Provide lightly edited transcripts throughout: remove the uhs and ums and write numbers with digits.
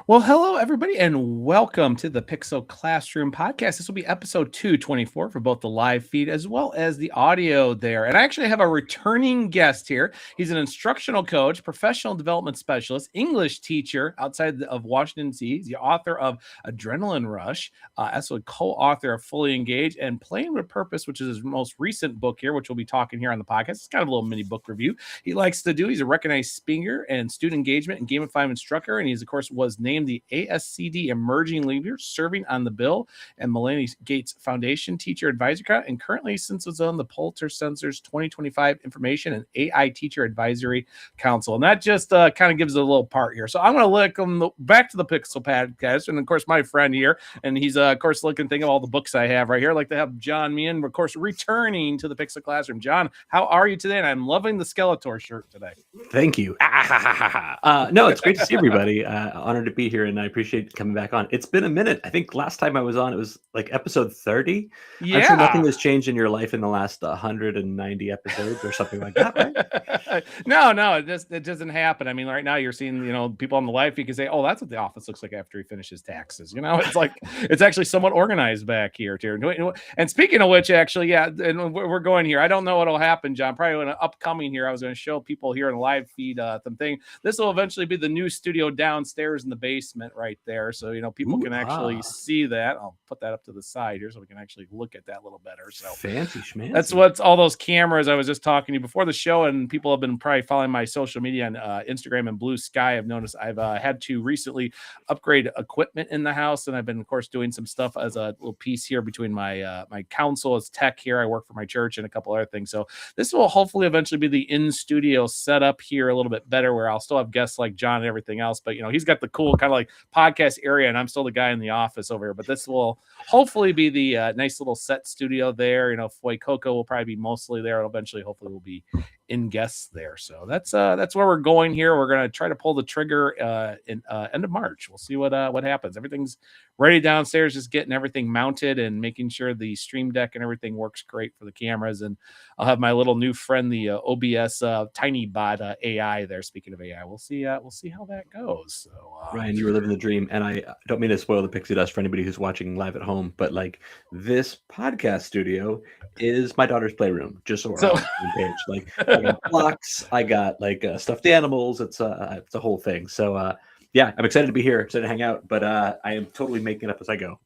Well, hello, everybody, and welcome to the Pixel Classroom podcast. This will be episode 224 for both the live feed as well as the audio there. And I actually have a returning guest here. He's an instructional coach, professional development specialist, English teacher outside of Washington, D.C. He's the author of Adrenaline Rush, also co-author of Fully Engaged and Playing with Purpose, which is his most recent book here, which we'll be talking here on the podcast. It's kind of a little mini book review he likes to do. He's a recognized speaker and student engagement and gamified instructor, and he's, of course, was named the ASCD Emerging Leader, serving on the Bill and Melinda Gates Foundation Teacher Advisory Council, and currently since it's on the Pulitzer Censor's 2025 Information and AI Teacher Advisory Council. And that just kind of gives it a little part here. So I'm going to look back to the Pixel Podcast, and of course, my friend here, and he's, of course, looking, think of all the books I have right here. I'd like to have John Meehan, of course, returning to the Pixel Classroom. John, how are you today? And I'm loving the Skeletor shirt today. Thank you. No, it's great to see everybody. Honored to be here, and I appreciate coming back on. It's been a minute. I think last time I was on, it was like episode 30. Yeah. I'm sure nothing has changed in your life in the last 190 episodes or something like that, right? No, it doesn't happen. I mean, right now you're seeing, people on the live feed can say, oh, that's what the office looks like after he finishes taxes. It's like, it's actually somewhat organized back here, too. And speaking of which, actually, yeah, and we're going here. I don't know what'll happen, John. Probably in an upcoming here, I was going to show people here in the live feed something. This will eventually be the new studio downstairs in the basement right there. So, people can actually see that. I'll put that up to the side here so we can actually look at that a little better. So fancy schmancy. That's what's all those cameras I was just talking to you before the show, and people have been probably following my social media on Instagram and Blue Sky. I've noticed I've had to recently upgrade equipment in the house, and I've been, of course, doing some stuff as a little piece here between my my council as tech here. I work for my church and a couple other things. So this will hopefully eventually be the in-studio setup here a little bit better, where I'll still have guests like John and everything else. But, he's got the cool kind of like podcast area, and I'm still the guy in the office over here. But this will hopefully be the nice little set studio there. Foy Coco will probably be mostly there. Eventually, hopefully, we'll be in guests there. So that's where we're going here. We're going to try to pull the trigger in end of March. We'll see what happens. Everything's ready downstairs, just getting everything mounted and making sure the stream deck and everything works great for the cameras. And I'll have my little new friend, the OBS Tiny Bot AI there. Speaking of AI, we'll see how that goes. So Ryan, you were living the dream, and I don't mean to spoil the pixie dust for anybody who's watching live at home, but like this podcast studio is my daughter's playroom. Just so we're on the same page. Like I got blocks, I got like stuffed animals. It's a whole thing. So yeah, I'm excited to be here, excited to hang out, but I am totally making it up as I go.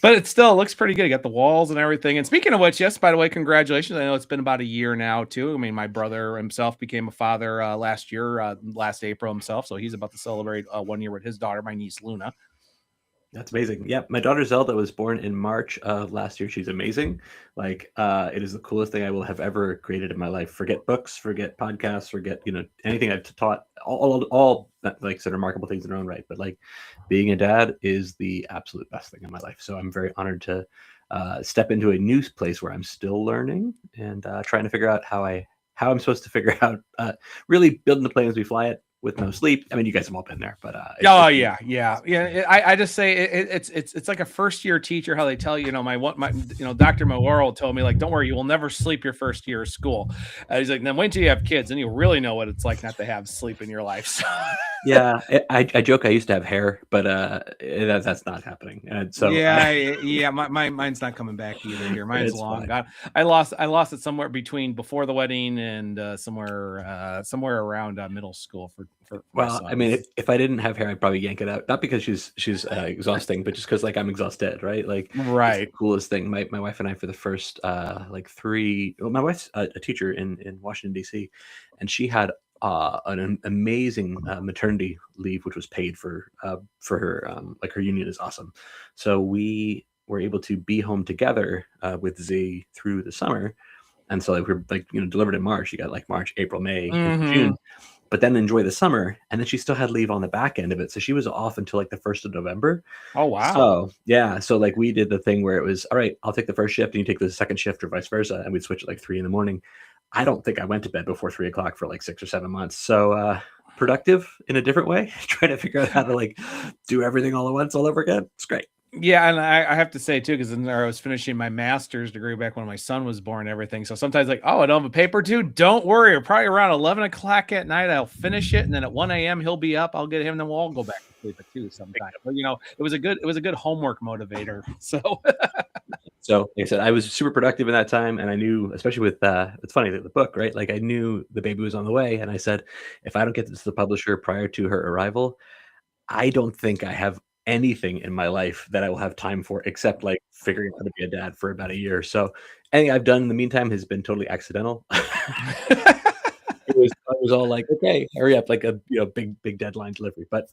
But it still looks pretty good. You got the walls and everything. And speaking of which, yes, by the way, congratulations. I know it's been about a year now, too. I mean, my brother himself became a father last April himself. So he's about to celebrate 1 year with his daughter, my niece, Luna. That's amazing. Yeah, my daughter Zelda was born in March of last year. She's amazing. Like, it is the coolest thing I will have ever created in my life. Forget books, forget podcasts, forget anything I've taught. All like said remarkable things in their own right. But like, being a dad is the absolute best thing in my life. So I'm very honored to step into a new place where I'm still learning and trying to figure out how I'm supposed to figure out really building the plane as we fly it. With no sleep. I mean, you guys have all been there, but yeah. I just say it's like a first year teacher. How they tell you, my Dr. Mauro told me, like, don't worry, you will never sleep your first year of school. He's like, then wait till you have kids, and you'll really know what it's like not to have sleep in your life. So. Yeah, I joke I used to have hair, but that's not happening. And so mine's not coming back either. Here, mine's long. God, I lost it somewhere between before the wedding and somewhere around middle school for. Well, I mean, if I didn't have hair, I'd probably yank it out. Not because she's exhausting, but just because like I'm exhausted, right? Like, right. It's the coolest thing. My wife and I, for the first my wife's a teacher in Washington D.C., and she had an amazing maternity leave, which was paid for her. Like her union is awesome, so we were able to be home together with Z through the summer, and so like we're like delivered in March. You got like March, April, May, June. But then enjoy the summer, and then she still had leave on the back end of it, so she was off until like the 1st of November. Oh wow! So yeah, so like we did the thing where it was all right. I'll take the first shift, and you take the second shift, or vice versa, and we'd switch at like 3 a.m. I don't think I went to bed before 3 o'clock for like 6 or 7 months. So productive in a different way, trying to figure out how to like do everything all at once, all over again. It's great. Yeah, and I have to say too, because I was finishing my master's degree back when my son was born and everything. So sometimes like, oh, I don't have a paper due. Don't worry. Probably around 11 o'clock at night, I'll finish it. And then at 1 a.m. he'll be up. I'll get him, and then we'll all go back to sleep at 2 sometime. But it was a good homework motivator. So So, like I said, I was super productive in that time, and I knew, especially with it's funny that the book, right? Like I knew the baby was on the way, and I said, if I don't get this to the publisher prior to her arrival, I don't think I have anything in my life that I will have time for except like figuring out how to be a dad for about a year. So anything I've done in the meantime has been totally accidental. It was all like, okay, hurry up, like a big deadline delivery, but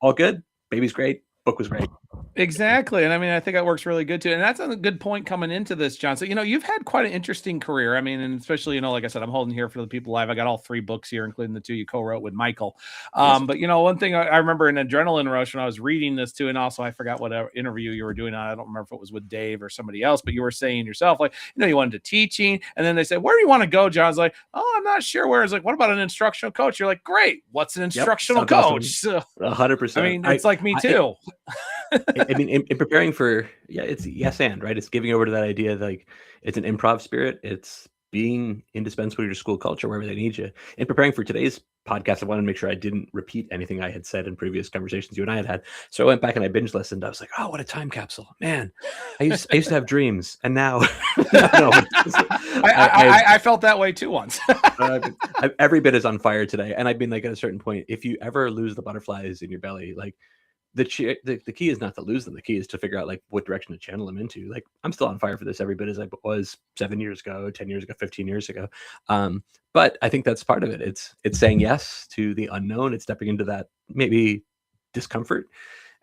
all good. Baby's great. Book was great. exactly. And I mean, I think that works really good too. And that's a good point coming into this, John. So, you've had quite an interesting career. I mean, and especially, like I said, I'm holding here for the people live. I got all 3 books here, including the 2 you co-wrote with Michael. Yes. But one thing I remember in Adrenaline Rush when I was reading this too, and also I forgot what interview you were doing on. I don't remember if it was with Dave or somebody else, but you were saying yourself, like, you went into teaching, and then they said, where do you want to go, John? I was like, oh, I'm not sure where. It's like, what about an instructional coach? You're like, great. What's an instructional coach? Awesome. 100%. I mean, it's like me too. I mean, in preparing for, it's yes and, right? It's giving over to that idea that, like, it's an improv spirit. It's being indispensable to your school culture wherever they need you. In preparing for today's podcast, I wanted to make sure I didn't repeat anything I had said in previous conversations you and I had had. So I went back and I binge listened. I was like, oh, what a time capsule, man! I used to have dreams, and now, no, I felt that way too once. Every bit is on fire today, and I've been like, at a certain point, if you ever lose the butterflies in your belly, like, the key is not to lose them. The key is to figure out like what direction to channel them into. Like, I'm still on fire for this every bit as I was 7 years ago, 10 years ago, 15 years ago. But I think that's part of it. It's saying yes to the unknown. It's stepping into that maybe discomfort.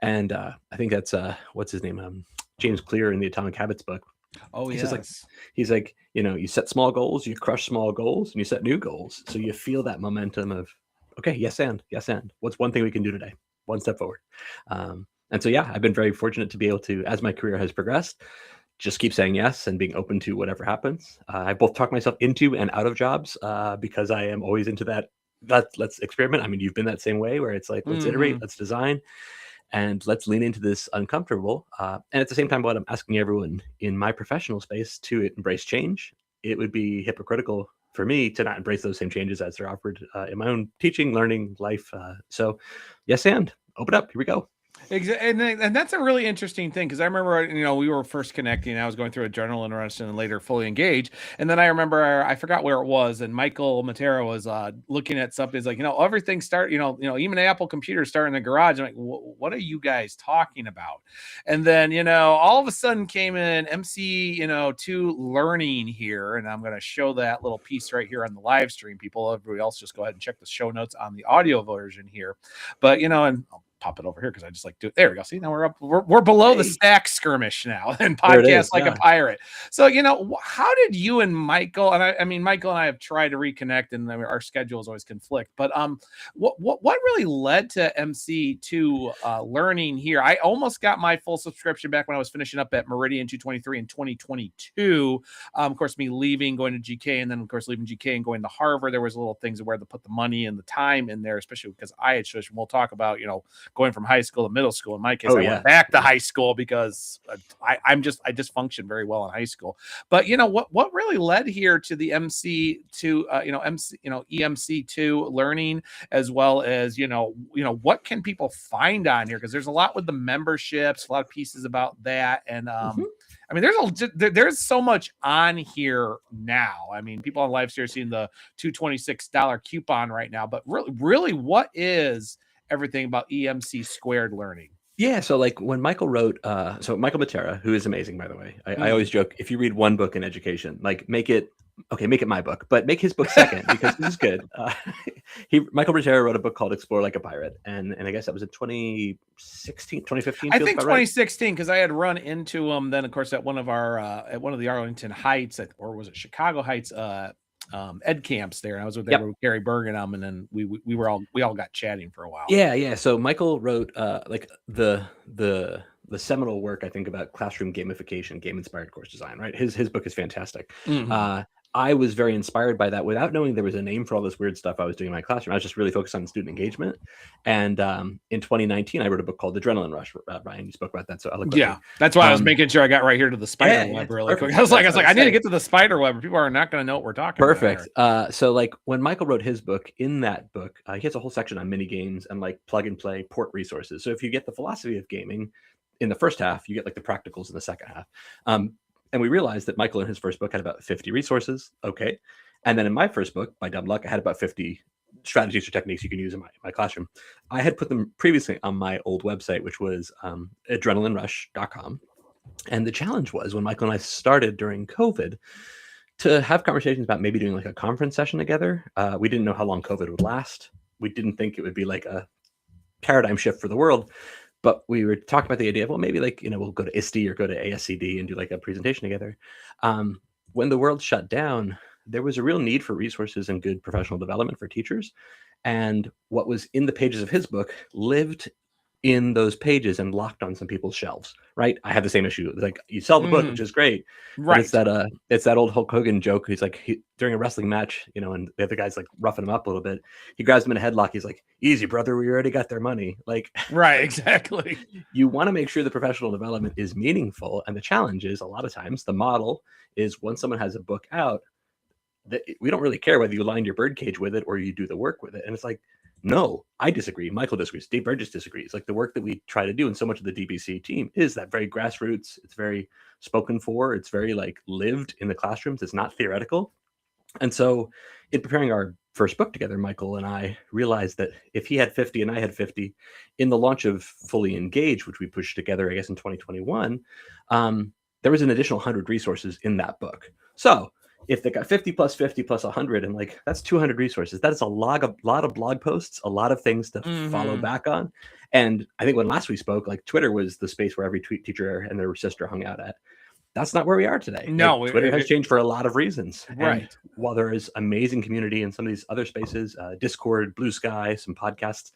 And I think that's what's his name? James Clear in the Atomic Habits book. Oh, he's yes. He's like, you set small goals, you crush small goals, and you set new goals. So you feel that momentum of, okay, yes and. What's one thing we can do today? One step forward. And so, yeah, I've been very fortunate to be able to, as my career has progressed, just keep saying yes and being open to whatever happens. I both talk myself into and out of jobs because I am always into that. Let's experiment. I mean, you've been that same way where it's like, let's iterate, let's design, and let's lean into this uncomfortable. And at the same time, what I'm asking everyone in my professional space to embrace change. It would be hypocritical for me to not embrace those same changes as they're offered in my own teaching, learning, life. So yes, and open up. Here we go. And that's a really interesting thing, because I remember, we were first connecting. I was going through Adrenaline Rush and later Fully Engaged. And then I remember, I forgot where it was, and Michael Matera was looking at something. He's like, everything start, even Apple computers start in the garage. I'm like, what are you guys talking about? And then, all of a sudden came in MC, 2 learning here. And I'm going to show that little piece right here on the live stream. People, everybody else, just go ahead and check the show notes on the audio version here. But, and pop it over here because I just like do it. There we go. See, now we're up. We're below the stack skirmish now and podcast like a pirate. So, how did you and Michael, and I mean, Michael and I have tried to reconnect, and our schedules always conflict, but what really led to MC2 learning here? I almost got my full subscription back when I was finishing up at Meridian 223 in 2022. Of course, me leaving, going to GK, and then of course leaving GK and going to Harvard. There was little things where to put the money and the time in there, especially because I had switched. We'll talk about, going from high school to middle school. In my case, I went back to high school because I just functioned very well in high school. But what really led here to the MC to EMC2 learning, as well as what can people find on here, because there's a lot with the memberships, a lot of pieces about that, and I mean, there's so much on here now. I mean, people on live stream are seeing the $226 coupon right now, but really, what is everything about EMC squared learning? Yeah, so like when Michael wrote, so Michael Matera, who is amazing, by the way. I always joke, if you read one book in education, like make it my book, but make his book second because this is good. Michael Matera wrote a book called Explore Like a Pirate, and I guess that was in 2016, 2015. I think 2016, because I had run into him then, of course, at one of the Arlington Heights, or was it Chicago Heights? Ed camps there, and I was with with Gary Bergenham, and then we all got chatting for a while. Yeah. So Michael wrote like the seminal work, I think, about classroom gamification, game inspired course design. Right, his book is fantastic. I was very inspired by that without knowing there was a name for all this weird stuff I was doing in my classroom. I was just really focused on student engagement. And in 2019, I wrote a book called Adrenaline Rush. Ryan, you spoke about that so eloquently. Yeah, that's why I was making sure I got right here to the spider web really quick. I was like, I need to get to the spider web. People are not going to know what we're talking about. Perfect. So like when Michael wrote his book, in that book, he has a whole section on mini games and like plug and play port resources. So if you get the philosophy of gaming in the first half, you get like the practicals in the second half. And we realized that Michael in his first book had about 50 resources. Okay. And then in my first book, by dumb luck, I had about 50 strategies or techniques you can use in my classroom. I had put them previously on my old website, which was adrenalinerush.com. And the challenge was when Michael and I started during COVID to have conversations about maybe doing like a conference session together. We didn't know how long COVID would last. We didn't think it would be like a paradigm shift for the world. But we were talking about the idea of, well, maybe like, we'll go to ISTE or go to ASCD and do like a presentation together. When the world shut down, there was a real need for resources and good professional development for teachers. And what was in the pages of his book lived in those pages and locked on some people's shelves, right? I had the same issue. Like, you sell the book, which is great, right? But it's that old Hulk Hogan joke. He's like, during a wrestling match, and the other guy's like roughing him up a little bit. He grabs him in a headlock. He's like, "Easy, brother. We already got their money." Like, right, exactly. You want to make sure the professional development is meaningful, and the challenge is a lot of times the model is when someone has a book out, that we don't really care whether you line your birdcage with it or you do the work with it. And it's like, no, I disagree. Michael disagrees. Dave Burgess disagrees. Like, the work that we try to do, and so much of the DBC team is that very grassroots. It's very spoken for. It's very like lived in the classrooms. It's not theoretical. And so in preparing our first book together, Michael and I realized that if he had 50 and I had 50, in the launch of Fully Engaged, which we pushed together, I guess, in 2021, there was an additional 100 resources in that book. So if they got 50 plus 50 plus 100, and like, that's 200 resources. That is a lot of blog posts, a lot of things to follow back on. And I think when last we spoke, like, Twitter was the space where every teacher and their sister hung out at. That's not where we are today. No, like, Twitter has changed for a lot of reasons. Right. And while there is amazing community in some of these other spaces, Discord, Blue Sky, some podcasts,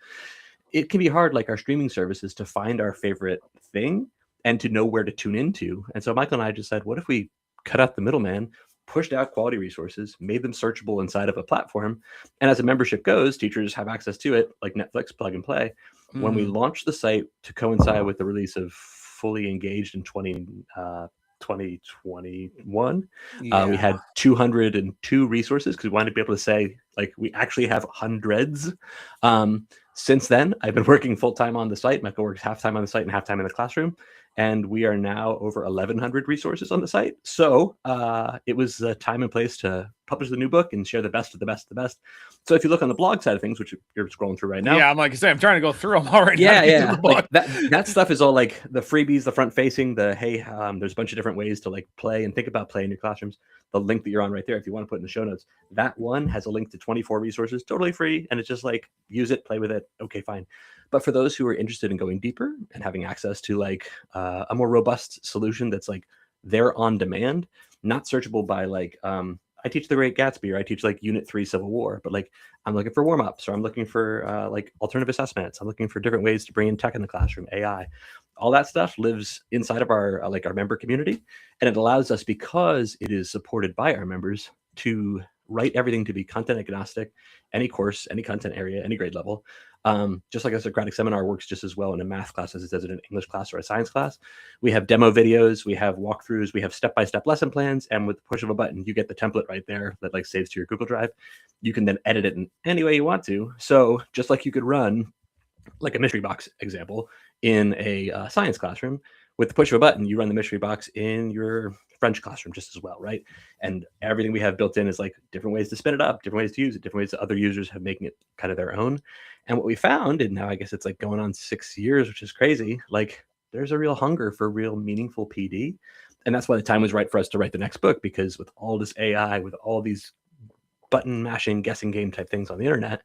it can be hard, like our streaming services, to find our favorite thing and to know where to tune into. And so Michael and I just said, what if we cut out the middleman, pushed out quality resources, made them searchable inside of a platform, and as a membership goes, teachers have access to it, like Netflix, plug and play. When we launched the site to coincide with the release of Fully Engaged in 2021, we had 202 resources because we wanted to be able to say, like, we actually have hundreds. Since then, I've been working full-time on the site. Michael works half-time on the site and half-time in the classroom. And we are now over 1,100 resources on the site. So it was the time and place to publish the new book and share the best of the best of the best. So if you look on the blog side of things, which you're scrolling through right now. Yeah, I'm like I say, I'm trying to go through them already. Yeah. Like that stuff is all like the freebies, the front facing, the, hey, there's a bunch of different ways to like play and think about play in your classrooms. The link that you're on right there, if you want to put in the show notes, that one has a link to 24 resources, totally free. And it's just like, use it, play with it. Okay, fine. But for those who are interested in going deeper and having access to like a more robust solution that's like they're on demand, not searchable by like, I teach The Great Gatsby, or I teach like Unit 3 Civil War, but like I'm looking for warm-ups, or I'm looking for like alternative assessments. I'm looking for different ways to bring in tech in the classroom, AI. All that stuff lives inside of our like our member community, and it allows us, because it is supported by our members, to write everything to be content agnostic, any course, any content area, any grade level. Just like a Socratic seminar works just as well in a math class as it does in an English class or a science class. We have demo videos, we have walkthroughs, we have step-by-step lesson plans, and with the push of a button, you get the template right there that like saves to your Google Drive. You can then edit it in any way you want to. So just like you could run like a mystery box example in a science classroom, with the push of a button, you run the mystery box in your French classroom just as well, right? And everything we have built in is like different ways to spin it up, different ways to use it, different ways that other users have making it kind of their own. And what we found, and now I guess it's like going on 6 years, which is crazy, like there's a real hunger for real meaningful PD. And that's why the time was right for us to write the next book, because with all this AI, with all these button mashing, guessing game type things on the internet,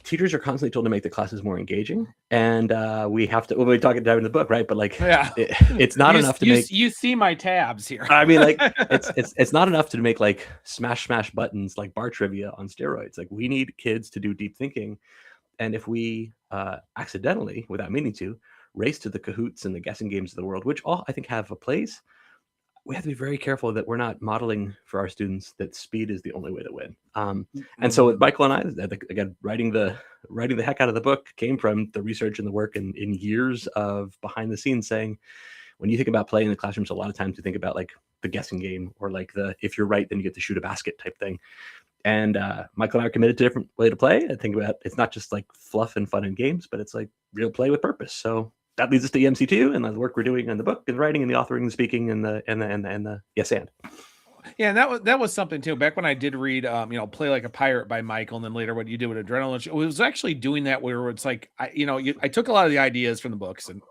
teachers are constantly told to make the classes more engaging, and we have to. Well, we talk about it in the book, right? But like, it's not enough to make. You see my tabs here. I mean, like, it's not enough to make like smash buttons like bar trivia on steroids. Like, we need kids to do deep thinking, and if we accidentally, without meaning to, race to the Kahoots and the guessing games of the world, which all I think have a place, we have to be very careful that we're not modeling for our students that speed is the only way to win. And so with Mhm. Michael and I, again, writing the heck out of the book came from the research and the work and in years of behind the scenes saying, when you think about play in the classrooms, a lot of times you think about like the guessing game or like the if you're right, then you get to shoot a basket type thing. And Michael and I are committed to a different way to play. I think about it's not just like fluff and fun and games, but it's like real play with purpose. So that leads us to EMC2 and the work we're doing in the book and writing and the authoring and speaking and the yes and. Yeah, and that was something too. Back when I did read, Play Like a Pirate by Michael, and then later what you did with Adrenaline, it was actually doing that where it's like, I took a lot of the ideas from the books, and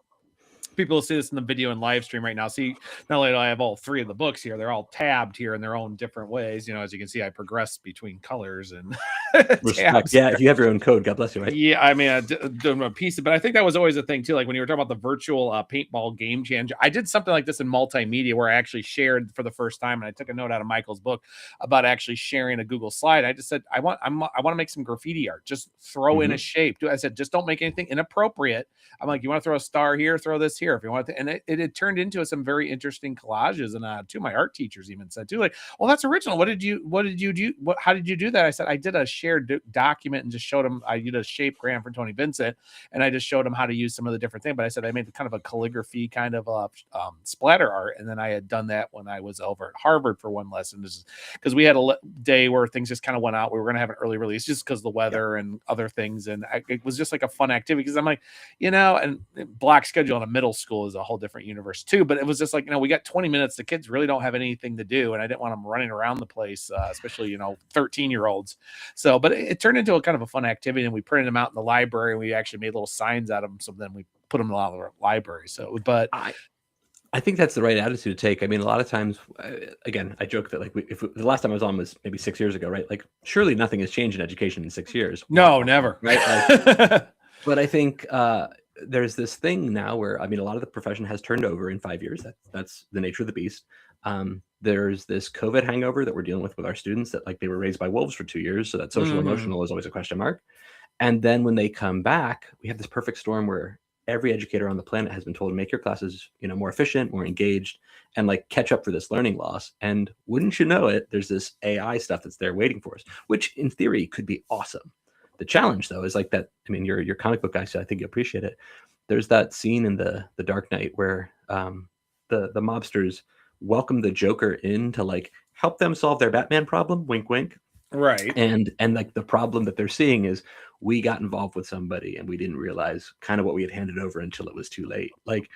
people will see this in the video and live stream right now. See, not only do I have all three of the books here, they're all tabbed here in their own different ways. As you can see, I progress between colors and Respect. tabs. Yeah, if you have your own code, God bless you, right? Yeah, I mean, I did a piece of, but I think that was always a thing too. Like when you were talking about the virtual paintball game changer, I did something like this in multimedia where I actually shared for the first time, and I took a note out of Michael's book about actually sharing a Google slide. I just said, I want to make some graffiti art. Just throw in a shape. I said, just don't make anything inappropriate. I'm like, you want to throw a star here, throw this here if you want to. And it turned into some very interesting collages. And two, my art teachers even said too, like, well, that's original. What did you do? How did you do that? I said, I did a shared document and just showed them. I did a shape gram for Tony Vincent, and I just showed them how to use some of the different things. But I said I made kind of a calligraphy kind of splatter art, and then I had done that when I was over at Harvard for one lesson. This is because we had a day where things just kind of went out. We were going to have an early release just because of the weather and other things, and it was just like a fun activity because I'm like, and block schedule in a middle school is a whole different universe too. But it was just like, we got 20 minutes. The kids really don't have anything to do, and I didn't want them running around the place, especially 13-year-olds. So, but it turned into a kind of a fun activity, and we printed them out in the library, and we actually made little signs out of them. So then we put them in the library. So, but I think that's the right attitude to take. I mean, a lot of times, again, I joke that like if the last time I was on was maybe 6 years ago, right? Like, surely nothing has changed in education in 6 years. No, never. Right? Like, but I think there's this thing now where, I mean, a lot of the profession has turned over in 5 years. That's the nature of the beast. There's this COVID hangover that we're dealing with our students that like they were raised by wolves for 2 years. So that social emotional is always a question mark. And then when they come back, we have this perfect storm where every educator on the planet has been told to make your classes, more efficient, more engaged, and like catch up for this learning loss. And wouldn't you know it, there's this AI stuff that's there waiting for us, which in theory could be awesome. The challenge though is like that. I mean, your comic book guy, so I think you appreciate it. There's that scene in the Dark Knight where the mobsters welcome the Joker in to like help them solve their Batman problem. Wink, wink. Right. And like the problem that they're seeing is we got involved with somebody and we didn't realize kind of what we had handed over until it was too late. Like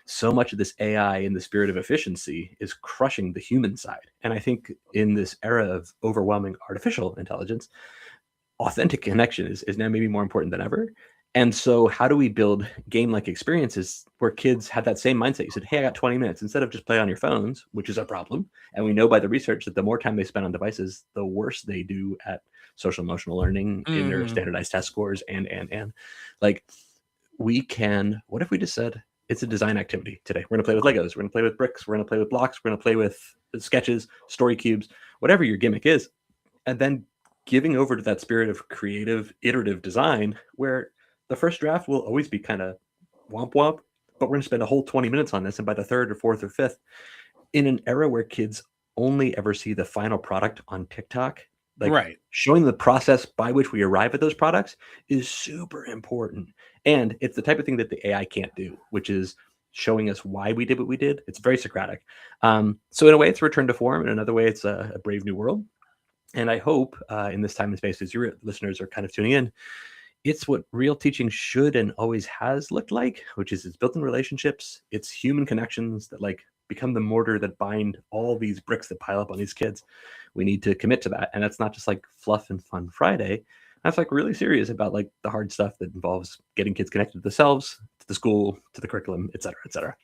so much of this AI in the spirit of efficiency is crushing the human side. And I think in this era of overwhelming artificial intelligence, authentic connection is now maybe more important than ever. And so how do we build game-like experiences where kids have that same mindset? You said, hey, I got 20 minutes instead of just play on your phones, which is a problem. And we know by the research that the more time they spend on devices, the worse they do at social emotional learning in their standardized test scores. And like we can, what if we just said, it's a design activity today. We're going to play with Legos. We're going to play with bricks. We're going to play with blocks. We're going to play with sketches, story cubes, whatever your gimmick is. And then giving over to that spirit of creative, iterative design where the first draft will always be kind of womp womp, but we're going to spend a whole 20 minutes on this. And by the third or fourth or fifth, in an era where kids only ever see the final product on TikTok, like right. showing the process by which we arrive at those products is super important. And it's the type of thing that the AI can't do, which is showing us why we did what we did. It's very Socratic. So in a way, it's a return to form. In another way, it's a brave new world. And I hope in this time and space, as your listeners are kind of tuning in, it's what real teaching should and always has looked like, which is it's built in relationships. It's human connections that like become the mortar that bind all these bricks that pile up on these kids. We need to commit to that. And that's not just like fluff and fun Friday. That's like really serious about like the hard stuff that involves getting kids connected to themselves, to the school, to the curriculum, et cetera, et cetera.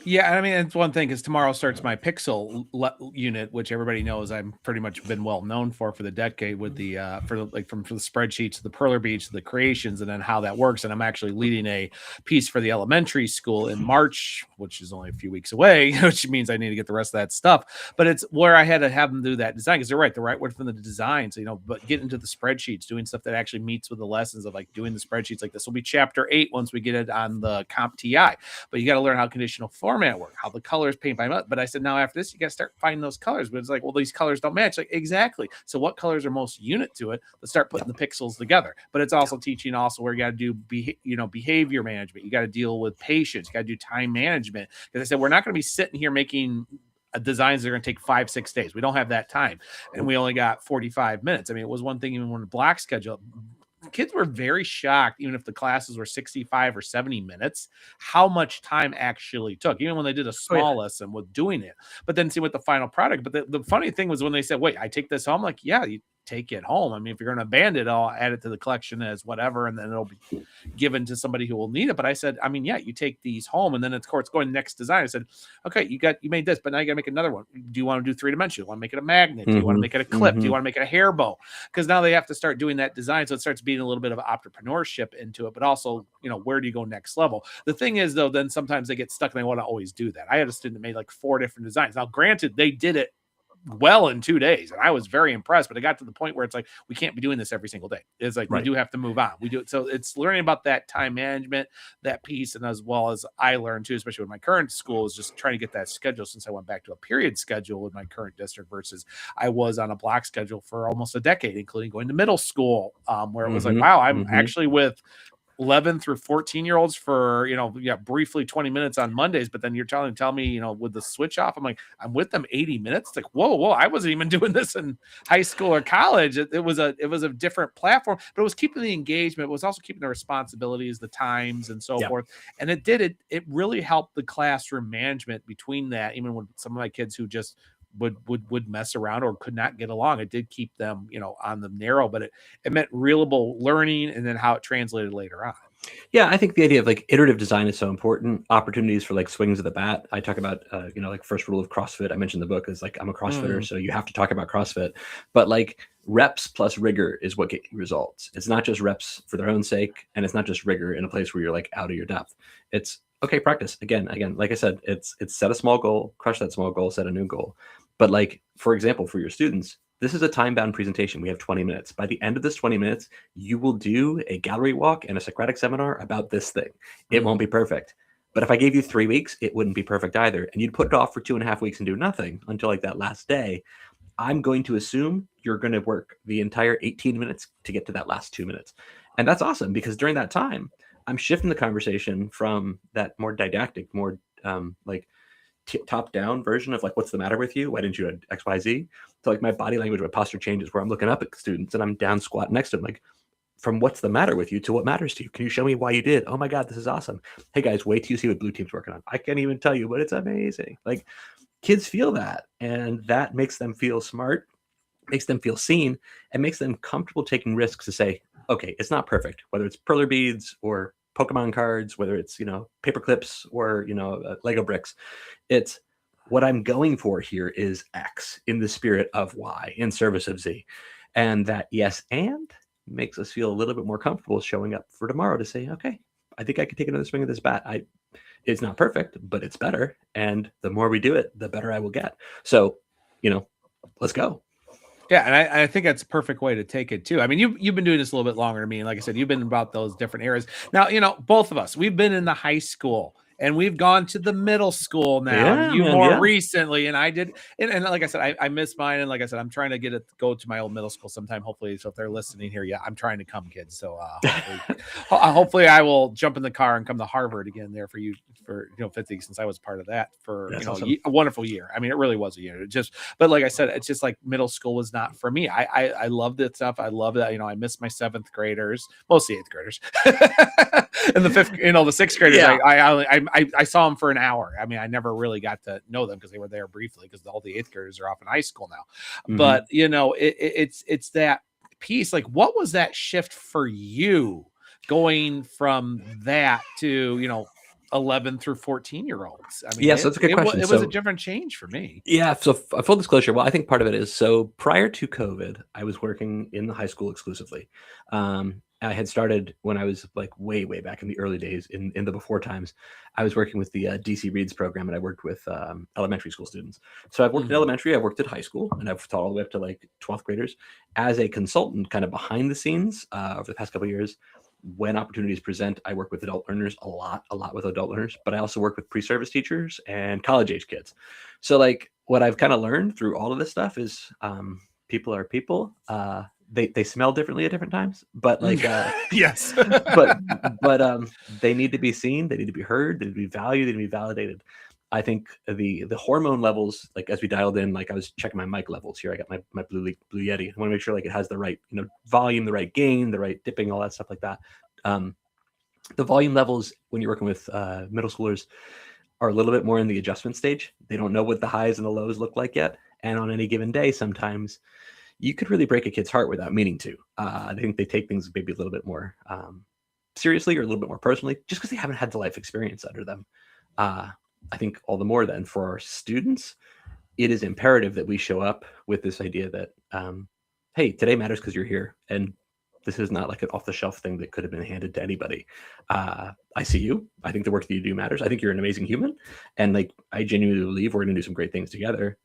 Yeah, I mean, it's one thing because tomorrow starts my Pixel unit, which everybody knows I'm pretty much been well known for the decade with the for the spreadsheets, to the Perler Beach, to the creations, and then how that works. And I'm actually leading a piece for the elementary school in March, which is only a few weeks away, which means I need to get the rest of that stuff. But it's where I had to have them do that design because they're right, the right word for the design. So but get into the spreadsheets, doing stuff that actually meets with the lessons of like doing the spreadsheets. Like this will be chapter 8 once we get it on the Comp TI. But you got to learn how conditional form format work, how the colors paint by month. But I said, now after this, you got to start finding those colors. But it's like, well, these colors don't match. Like, exactly. So what colors are most unit to it? Let's start putting the pixels together. But it's also teaching also where you got to do behavior management. You got to deal with patience. You got to do time management. Because I said, we're not going to be sitting here making designs that are going to take 5-6 days. We don't have that time, and we only got 45 minutes. I mean, it was one thing even when the block schedule, kids were very shocked, even if the classes were 65 or 70 minutes, how much time actually took, even when they did a small lesson with doing it. But then see what the final product. But the funny thing was when they said, wait, I take this home, like, yeah, you take it home. I mean, if you're going to abandon it, I'll add it to the collection as whatever, and then it'll be given to somebody who will need it. But I said, I mean, yeah, you take these home, and then of course going next design. I said, okay, you made this, but now you got to make another one. Do you want to do 3-dimensional? Want to make it a magnet? Do you want to make it a clip? Do you want to make it a hair bow? Because now they have to start doing that design, so it starts being a little bit of entrepreneurship into it. But also, where do you go next level? The thing is, though, then sometimes they get stuck and they want to always do that. I had a student that made like 4 different designs. Now, granted, they did it well in 2 days, and I was very impressed, but it got to the point where it's like, we can't be doing this every single day. It's like, we do have to move on. We do it. So it's learning about that time management, that piece. And as well as I learned too, especially with my current school, is just trying to get that schedule, since I went back to a period schedule with my current district versus I was on a block schedule for almost a decade, including going to middle school, where it was like, wow, I'm actually with 11 through 14-year-olds for, briefly 20 minutes on Mondays, but then you're telling me, with the switch off, I'm like, I'm with them 80 minutes. It's like, whoa, I wasn't even doing this in high school or college. It was a different platform, but it was keeping the engagement. It was also keeping the responsibilities, the times, and so forth. And it really helped the classroom management between that, even with some of my kids who just would mess around or could not get along. It did keep them, on the narrow, but it meant reelable learning, and then how it translated later on. Yeah, I think the idea of like iterative design is so important. Opportunities for like swings of the bat. I talk about, like first rule of CrossFit. I mentioned the book is like, I'm a CrossFitter, so you have to talk about CrossFit. But like reps plus rigor is what get you results. It's not just reps for their own sake, and it's not just rigor in a place where you're like out of your depth. It's okay, practice again. Like I said, it's set a small goal, crush that small goal, set a new goal. But like, for example, for your students, this is a time-bound presentation. We have 20 minutes. By the end of this 20 minutes, you will do a gallery walk and a Socratic seminar about this thing. It won't be perfect. But if I gave you 3 weeks, it wouldn't be perfect either. And you'd put it off for 2.5 weeks and do nothing until like that last day. I'm going to assume you're going to work the entire 18 minutes to get to that last 2 minutes. And that's awesome, because during that time, I'm shifting the conversation from that more didactic, more top-down version of like, what's the matter with you? Why didn't you do X, Y, Z? So like my body language, my posture changes, where I'm looking up at students and I'm down squat next to them, like, from what's the matter with you to what matters to you. Can you show me why you did? Oh my God, this is awesome. Hey guys, wait till you see what blue team's working on. I can't even tell you, but it's amazing. Like, kids feel that, and that makes them feel smart, makes them feel seen, and makes them comfortable taking risks to say, okay, it's not perfect, whether it's perler beads or Pokemon cards, whether it's, paper clips or, Lego bricks. It's what I'm going for here is X in the spirit of Y in service of Z. And that yes and makes us feel a little bit more comfortable showing up for tomorrow to say, okay, I think I could take another swing of this bat. It's not perfect, but it's better. And the more we do it, the better I will get. So, let's go. Yeah, and I think that's a perfect way to take it too. I mean, you've been doing this a little bit longer than me, and like I said, you've been about those different areas. Now, both of us, we've been in the high school, and we've gone to the middle school now. Yeah, you more recently, and I did, and like I said, I miss mine, and like I said, I'm trying to go to my old middle school sometime, hopefully. So if they're listening here, I'm trying to come, kids. So hopefully I will jump in the car and come to Harvard again there for you for 50, since I was part of that for awesome. A wonderful year. I mean, it really was a year. But like I said, it's just like middle school was not for me. I love that stuff. I love that. I miss my 7th graders, mostly 8th graders, and the 5th, the 6th graders. Yeah. I saw them for an hour. I mean, I never really got to know them because they were there briefly, because all the 8th graders are off in high school now. But it's that piece. Like, what was that shift for you going from that to 11 through 14-year-olds? I mean, yes, that's a good question. It was a different change for me. Yeah. So full disclosure, well, I think part of it is, so prior to COVID, I was working in the high school exclusively. I had started when I was like way back in the early days, in the before times. I was working with the DC Reads program, and I worked with elementary school students. So I've worked in elementary, I've worked at high school, and I've taught all the way up to like 12th graders as a consultant, kind of behind the scenes over the past couple of years. when opportunities present, I work with adult learners a lot with adult learners, but I also work with pre-service teachers and college age kids. So like what I've kind of learned through all of this stuff is people are people. They smell differently at different times, but like yes, but they need to be seen, they need to be heard, they need to be valued, they need to be validated. I think the hormone levels, like as we dialed in, like I was checking my mic levels here. I got my Blue Yeti. I want to make sure like it has the right volume, the right gain, the right dipping, all that stuff like that. The volume levels when you're working with middle schoolers are a little bit more in the adjustment stage. They don't know what the highs and the lows look like yet, and on any given day, sometimes you could really break a kid's heart without meaning to. I think they take things maybe a little bit more seriously or a little bit more personally, just because they haven't had the life experience under them. I think all the more then for our students, it is imperative that we show up with this idea that, hey, today matters because you're here. And this is not like an off-the-shelf thing that could have been handed to anybody. I see you. I think the work that you do matters. I think you're an amazing human. And like, I genuinely believe we're going to do some great things together.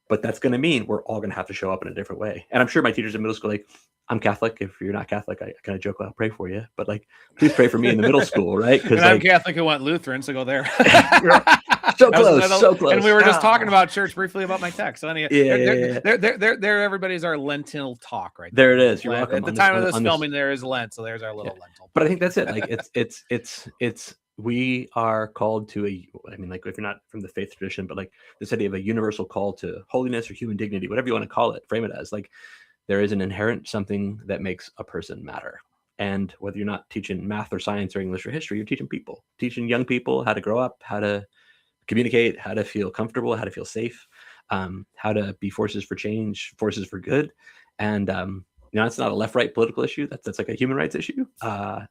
But that's going to mean we're all going to have to show up in a different way. And I'm sure my teachers in middle school, like, I'm Catholic. If you're not Catholic, I kind of joke, I'll pray for you. But like, please pray for me in the middle school, right? Because I'm Catholic who went Lutheran, so go there. So close, so close. And we were just talking about church briefly about my text. So anyway, there, everybody's our Lentil talk right there. It is. You're welcome. At the time of this filming, there is Lent, so there's our little lentil. But I think that's it. Like, it's we are called to I mean, like, if you're not from the faith tradition, but like this idea of a universal call to holiness or human dignity, whatever you want to call it, frame it as, like, there is an inherent something that makes a person matter. And whether you're not teaching math or science or English or history, you're teaching people, teaching young people how to grow up, how to communicate, how to feel comfortable, how to feel safe, how to be forces for change, forces for good. And, it's not a left-right political issue. That's like a human rights issue.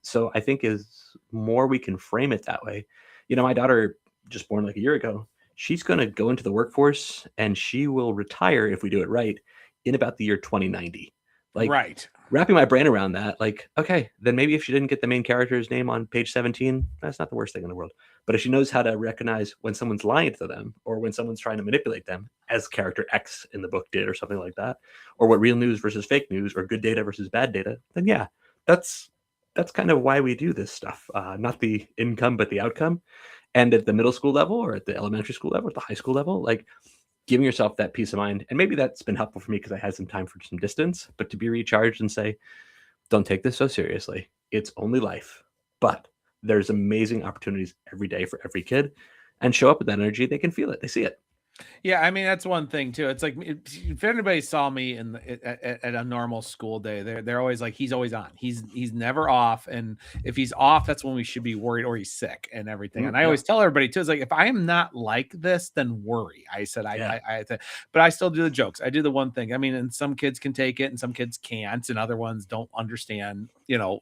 So I think is more we can frame it that way. My daughter, just born like a year ago, she's going to go into the workforce and she will retire, if we do it right, in about the year 2090. Like, right. Wrapping my brain around that, like, okay, then maybe if she didn't get the main character's name on page 17, that's not the worst thing in the world. But if she knows how to recognize when someone's lying to them or when someone's trying to manipulate them, as character X in the book did or something like that, or what real news versus fake news or good data versus bad data, then yeah, that's kind of why we do this stuff. Not the income, but the outcome. And at the middle school level or at the elementary school level, at the high school level, like, giving yourself that peace of mind. And maybe that's been helpful for me because I had some time for some distance, but to be recharged and say, don't take this so seriously. It's only life, but there's amazing opportunities every day for every kid, and show up with that energy. They can feel it. They see it. Yeah, I mean, that's one thing too. It's like if anybody saw me at a normal school day, they're always like, he's always on. He's never off, and if he's off, that's when we should be worried, or he's sick and everything. And I always tell everybody too, it's like, if I am not like this, then worry. I said but I still do the jokes. I do the one thing. I mean, and some kids can take it, and some kids can't, and other ones don't understand.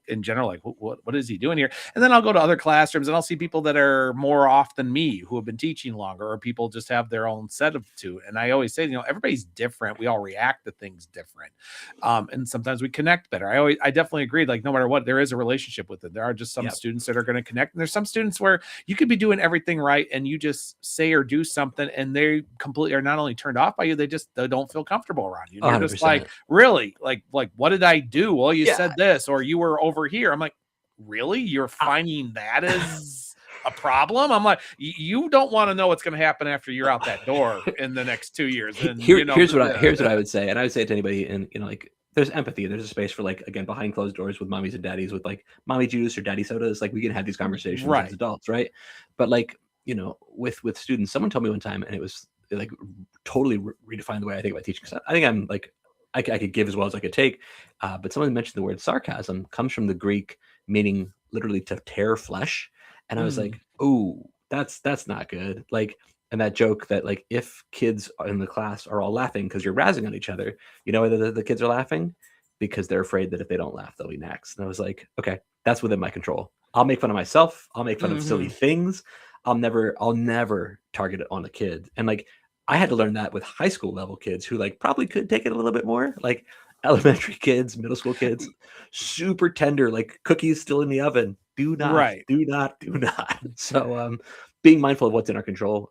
In general, like what is he doing here? And then I'll go to other classrooms and I'll see people that are more off than me who have been teaching longer, or people just have their own set of two. And I always say, everybody's different. We all react to things different. And sometimes we connect better. I definitely agree. Like, no matter what, there is a relationship with it. There are just some students that are going to connect. And there's some students where you could be doing everything right, and you just say or do something, and they completely are not only turned off by you, they don't feel comfortable around you. You're 100%. just like, really? Like, what did I do? Well, you said this, or you were over here. I'm like, really? You're finding that as a problem? I'm like, you don't want to know what's going to happen after you're out that door in the next 2 years. And here's what I would say, and I would say it to anybody, and like, there's empathy. There's a space for, like, again, behind closed doors with mommies and daddies with like mommy juice or daddy sodas. Like, we can have these conversations as adults, right? But like, with students, someone told me one time, and it was like totally redefined the way I think about teaching. Cause I think I'm like, I could give as well as I could take. But someone mentioned the word sarcasm comes from the Greek, meaning literally to tear flesh. And I was like, oh, that's not good. Like, and that joke that, like, if kids in the class are all laughing because you're razzing on each other, whether the kids are laughing because they're afraid that if they don't laugh, they'll be next. And I was like, okay, that's within my control. I'll make fun of myself. I'll make fun of silly things. I'll never target it on a kid. And like, I had to learn that with high school level kids who, like, probably could take it a little bit more. Like, elementary kids, middle school kids, super tender, like cookies still in the oven. Do not. So being mindful of what's in our control.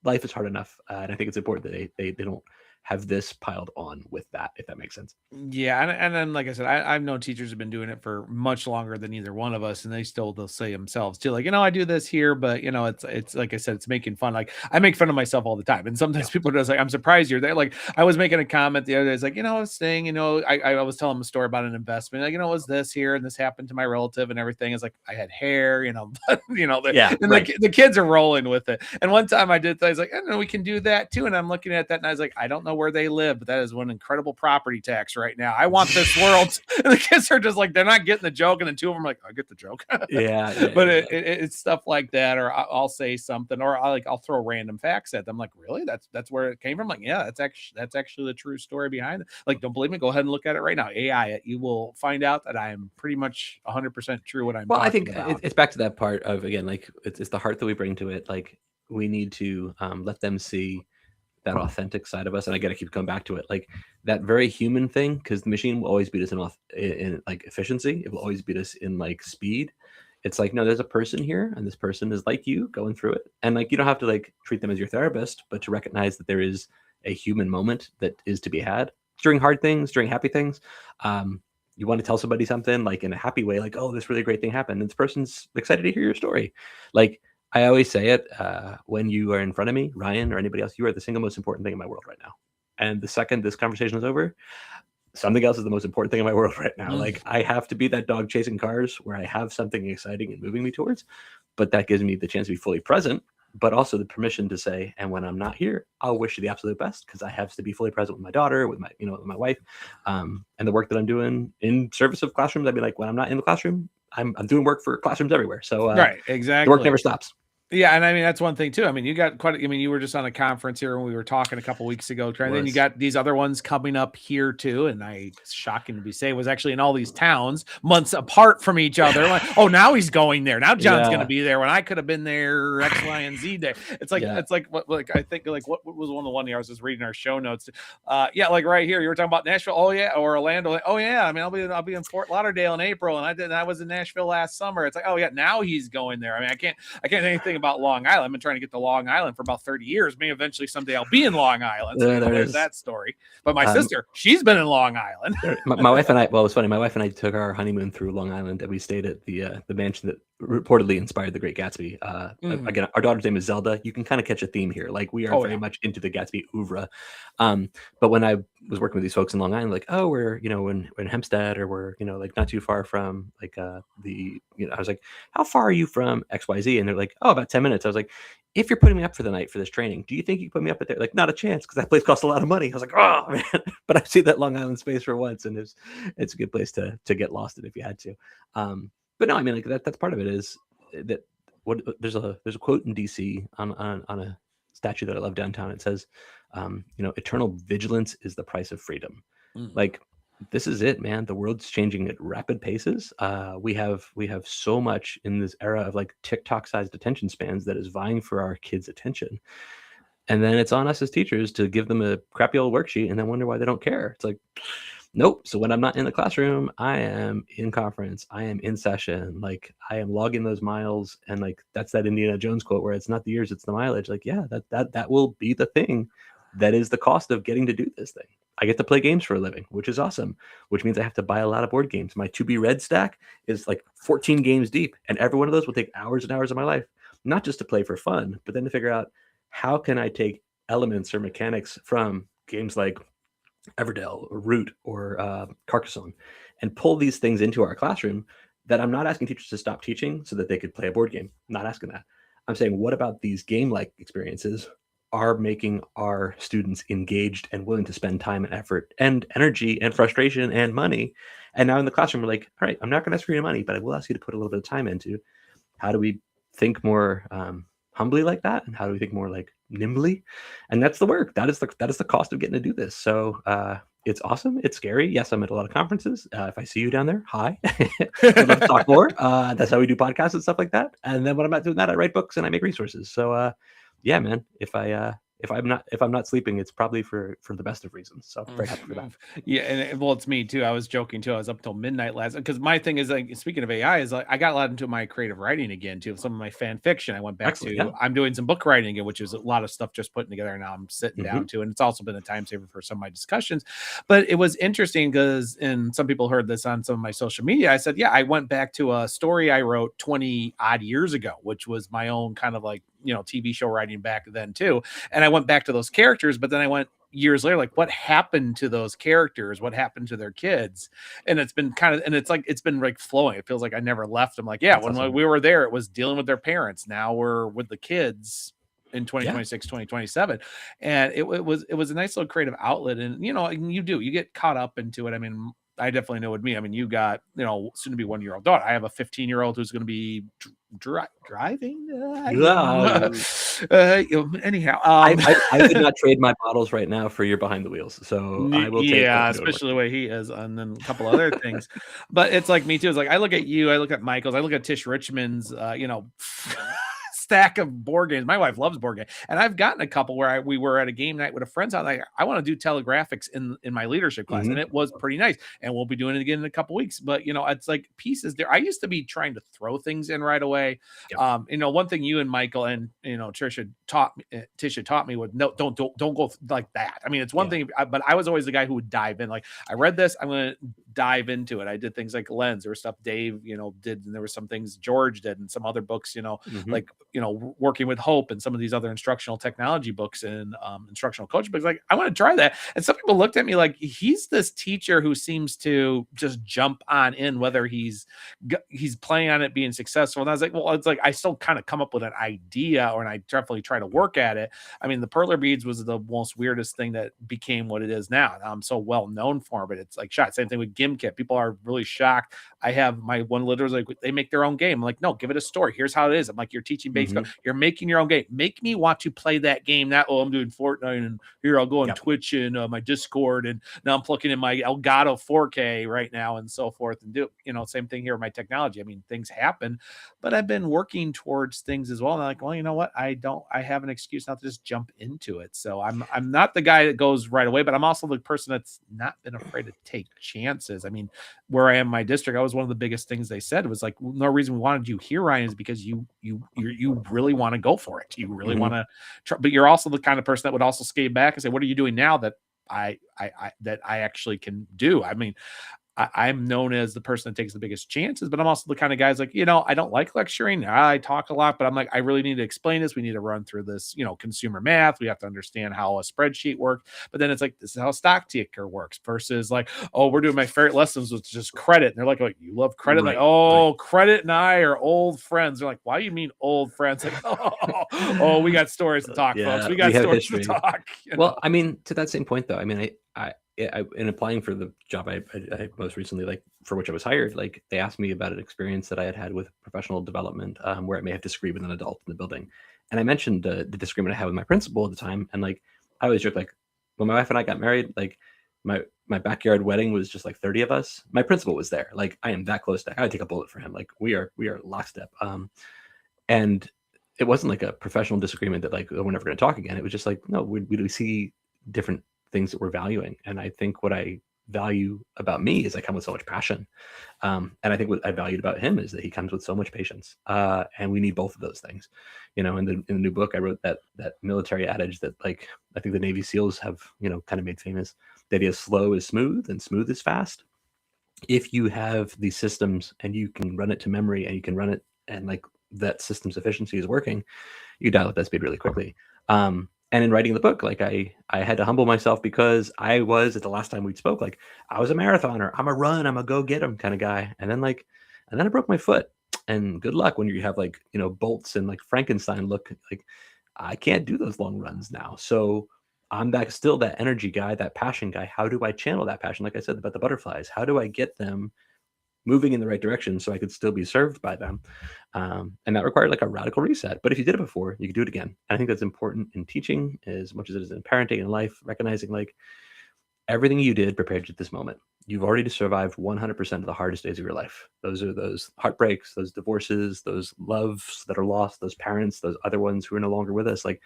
Life is hard enough. And I think it's important that they don't have this piled on with that, if that makes sense. Yeah, and then like I said, I've known teachers have been doing it for much longer than either one of us, and they'll say themselves too, like, I do this here, but it's like I said, it's making fun. Like I make fun of myself all the time, and sometimes people are just like, I'm surprised you're there. Like I was making a comment the other day, it's like, I was saying, I was telling them a story about an investment, like, was this here, and this happened to my relative and everything. It's like I had hair, but the kids are rolling with it. And one time I was like, I know we can do that too, and I'm looking at that, and I was like, I don't know where they live, but that is one incredible property tax right now. I want this world. And the kids are just like, they're not getting the joke. And then two of them are like, I get the joke. But it's stuff like that. Or I'll say something, or I'll throw random facts at them. Like, really? That's where it came from? Like, yeah, that's actually the true story behind it. Like, don't believe me? Go ahead and look at it right now. AI, you will find out that I am pretty much 100% true what I'm talking I think about. it's back to that part of, again, like it's the heart that we bring to it. Like we need to let them see that authentic side of us. And I got to keep coming back to it, like that very human thing, because the machine will always beat us in like efficiency. It will always beat us in like speed. It's like, no, there's a person here, and this person is like you going through it. And like, you don't have to like treat them as your therapist, but to recognize that there is a human moment that is to be had during hard things, during happy things. You want to tell somebody something like in a happy way, like, oh, this really great thing happened, and this person's excited to hear your story. Like, I always say it when you are in front of me, Ryan, or anybody else, you are the single most important thing in my world right now. And the second this conversation is over, something else is the most important thing in my world right now. Like I have to be that dog chasing cars where I have something exciting and moving me towards, but that gives me the chance to be fully present, but also the permission to say, and when I'm not here, I'll wish you the absolute best, because I have to be fully present with my daughter, with my, with my wife, and the work that I'm doing in service of classrooms. I'd be like, when I'm not in the classroom, I'm doing work for classrooms everywhere. So right, exactly. the work never stops. Yeah, and I mean that's one thing too. I mean, you got you were just on a conference here when we were talking a couple weeks ago. And then you got these other ones coming up here too. And it's shocking to be say was actually in all these towns months apart from each other. Like, oh, now he's going there. Now John's going to be there when I could have been there X, Y, and Z day. It's like it's like what I think like what was one year I was just reading our show notes. Like right here you were talking about Nashville. Oh yeah, or Orlando. Oh yeah. I mean I'll be in Fort Lauderdale in April, and I was in Nashville last summer. It's like, oh yeah, now he's going there. I mean I can't do anything about Long Island. I've been trying to get to Long Island for about 30 years. Maybe eventually someday I'll be in Long Island. So there's that story. But my sister, she's been in Long Island. my wife and I, well, it was funny. My wife and I took our honeymoon through Long Island, and we stayed at the mansion that reportedly inspired The Great Gatsby. Again, our daughter's name is Zelda. You can kind of catch a theme here. Like we are very much into the Gatsby oeuvre. But when I was working with these folks in Long Island, like, oh, we're, we're in Hempstead, or we're, like not too far from like I was like, how far are you from XYZ? And they're like, oh, about 10 minutes. I was like, if you're putting me up for the night for this training, do you think you can put me up at there? Like, not a chance, because that place costs a lot of money. I was like, oh man, but I've seen that Long Island space for once, and it's a good place to get lost in if you had to. But no, I mean, like that's part of it is that there's a quote in DC on a statue that I love downtown. It says, eternal vigilance is the price of freedom. Like, this is it, man. The world's changing at rapid paces. We have so much in this era of like TikTok-sized attention spans that is vying for our kids' attention. And then it's on us as teachers to give them a crappy old worksheet and then wonder why they don't care. It's like, nope. So when I'm not in the classroom, I am in conference. I am in session. Like I am logging those miles. And like, that's that Indiana Jones quote where it's not the years, it's the mileage. Like, yeah, that will be the thing. That is the cost of getting to do this thing. I get to play games for a living, which is awesome, which means I have to buy a lot of board games. My to be read stack is like 14 games deep, and every one of those will take hours and hours of my life, not just to play for fun, but then to figure out how can I take elements or mechanics from games like Everdell or Root or Carcassonne and pull these things into our classroom that I'm not asking teachers to stop teaching so that they could play a board game. I'm not asking that. I'm saying, what about these game-like experiences are making our students engaged and willing to spend time and effort and energy and frustration and money. And now in the classroom, we're like, all right, I'm not going to ask for your money, but I will ask you to put a little bit of time into how do we think more humbly like that? And how do we think more like nimbly? And that's the work. That is the cost of getting to do this. So it's awesome. It's scary. Yes, I'm at a lot of conferences. If I see you down there, hi. I'd love to talk more. That's how we do podcasts and stuff like that. And then when I'm not doing that, I write books and I make resources. So yeah, man, if I if I'm not sleeping, it's probably for the best of reasons. So very happy for that. Yeah, and well, it's me too. I was joking too. I was up till midnight last because my thing is like speaking of AI is like I got a lot into my creative writing again too. Some of my fan fiction. I went back Excellent. to. Yeah. I'm doing some book writing again, which is a lot of stuff just putting together. And now I'm sitting down Mhm. to, and it's also been a time saver for some of my discussions. But it was interesting because, and some people heard this on some of my social media. I said, yeah, I went back to a story I wrote 20 odd years ago, which was my own kind of like TV show writing back then too. And I went back to those characters, but then I went years later, like what happened to those characters, what happened to their kids. And it's been kind of, and it's like it's been like flowing. It feels like I never left them. Like, yeah, That's when awesome. we were there, it was dealing with their parents. Now we're with the kids in Yeah. 2026 2027. And it was a nice little creative outlet. And you get caught up into it. I mean, I definitely know with me. I mean, you got soon to be 1-year-old daughter. I have a 15-year-old who's going to be driving. Yeah. Anyhow, I would not trade my models right now for your behind the wheels. So I will take yeah, what you're doing. especially the way he is, and then a couple other things. But it's like me too. It's like I look at you, I look at Michael's, I look at Tish Richmond's, stack of board games. My wife loves board games, and I've gotten a couple where we were at a game night with a friend's house. Like, I want to do telegraphics in my leadership class, and it was pretty nice. And we'll be doing it again in a couple weeks. But it's like pieces there. I used to be trying to throw things in right away. Yep. One thing you and Michael and Tisha taught me was no, don't go like that. I mean, it's one thing, but I was always the guy who would dive in. Like, I read this, I'm going to dive into it. I did things like Lens. There was stuff Dave, did, and there were some things George did, and some other books, like Working with Hope and some of these other instructional technology books and instructional coach books. Like, I want to try that. And some people looked at me like, he's this teacher who seems to just jump on in, whether he's playing on it being successful. And I was like, well, it's like I still kind of come up with an idea, and I definitely try to work at it. I mean, the perler beads was the most weirdest thing that became what it is now. I'm so well known for, but it's like shot. Same thing with Gimkit. People are really shocked. I have my one literally like they make their own game. I'm like, no, give it a story. Here's how it is. I'm like, you're teaching base code. You're making your own game. Make me want to play that game. Not, I'm doing Fortnite and here I'll go on Twitch and my Discord, and now I'm plugging in my Elgato 4K right now and so forth, and do same thing here with my technology. I mean, things happen, but I've been working towards things as well. And I'm like, well, you know what? I have an excuse not to just jump into it. So I'm not the guy that goes right away, but I'm also the person that's not been afraid to take chances. I mean, where I am in my district, I was one of the biggest things they said was like, no reason we wanted you here, Ryan, is because you really want to go for it. You really want to try, but you're also the kind of person that would also skate back and say, what are you doing now that I actually can do? I mean, I'm known as the person that takes the biggest chances, but I'm also the kind of guys like, I don't like lecturing. I talk a lot, but I'm like, I really need to explain this. We need to run through this, consumer math. We have to understand how a spreadsheet works. But then it's like, this is how stock ticker works versus like, oh, we're doing my favorite lessons with just credit. And they're like, oh, you love credit? Right, like, oh, right. Credit and I are old friends. They're like, why do you mean old friends? Like, oh, we got stories to talk, folks. We got stories to talk. Well, I mean, to that same point though, I mean, I in applying for the job I most recently, like for which I was hired, like they asked me about an experience that I had with professional development, where I may have disagreed with an adult in the building, and I mentioned the disagreement I had with my principal at the time, and like I always joke, like when my wife and I got married, like my backyard wedding was just like 30 of us. My principal was there. Like I am that close to. I would take a bullet for him. Like we are lockstep. And it wasn't like a professional disagreement that like, oh, we're never going to talk again. It was just like, no, we see different things that we're valuing. And I think what I value about me is I come with so much passion. And I think what I valued about him is that he comes with so much patience. And we need both of those things. In the new book, I wrote that military adage that like, I think the Navy SEALs have, kind of made famous. The idea is slow is smooth and smooth is fast. If you have these systems and you can run it to memory and you can run it and like that system's efficiency is working, you dial up that speed really quickly. And in writing the book, like I had to humble myself because I was at the last time we spoke, like I was a marathoner. I'm a go get 'em kind of guy. And then I broke my foot, and good luck when you have like, bolts and like Frankenstein look. Like I can't do those long runs now. So I'm still that energy guy, that passion guy. How do I channel that passion? Like I said about the butterflies, how do I get them moving in the right direction so I could still be served by them? And that required like a radical reset. But if you did it before, you could do it again. And I think that's important in teaching as much as it is in parenting and life, recognizing like everything you did prepared you at this moment. You've already survived 100% of the hardest days of your life. Those are those heartbreaks, those divorces, those loves that are lost, those parents, those other ones who are no longer with us. Like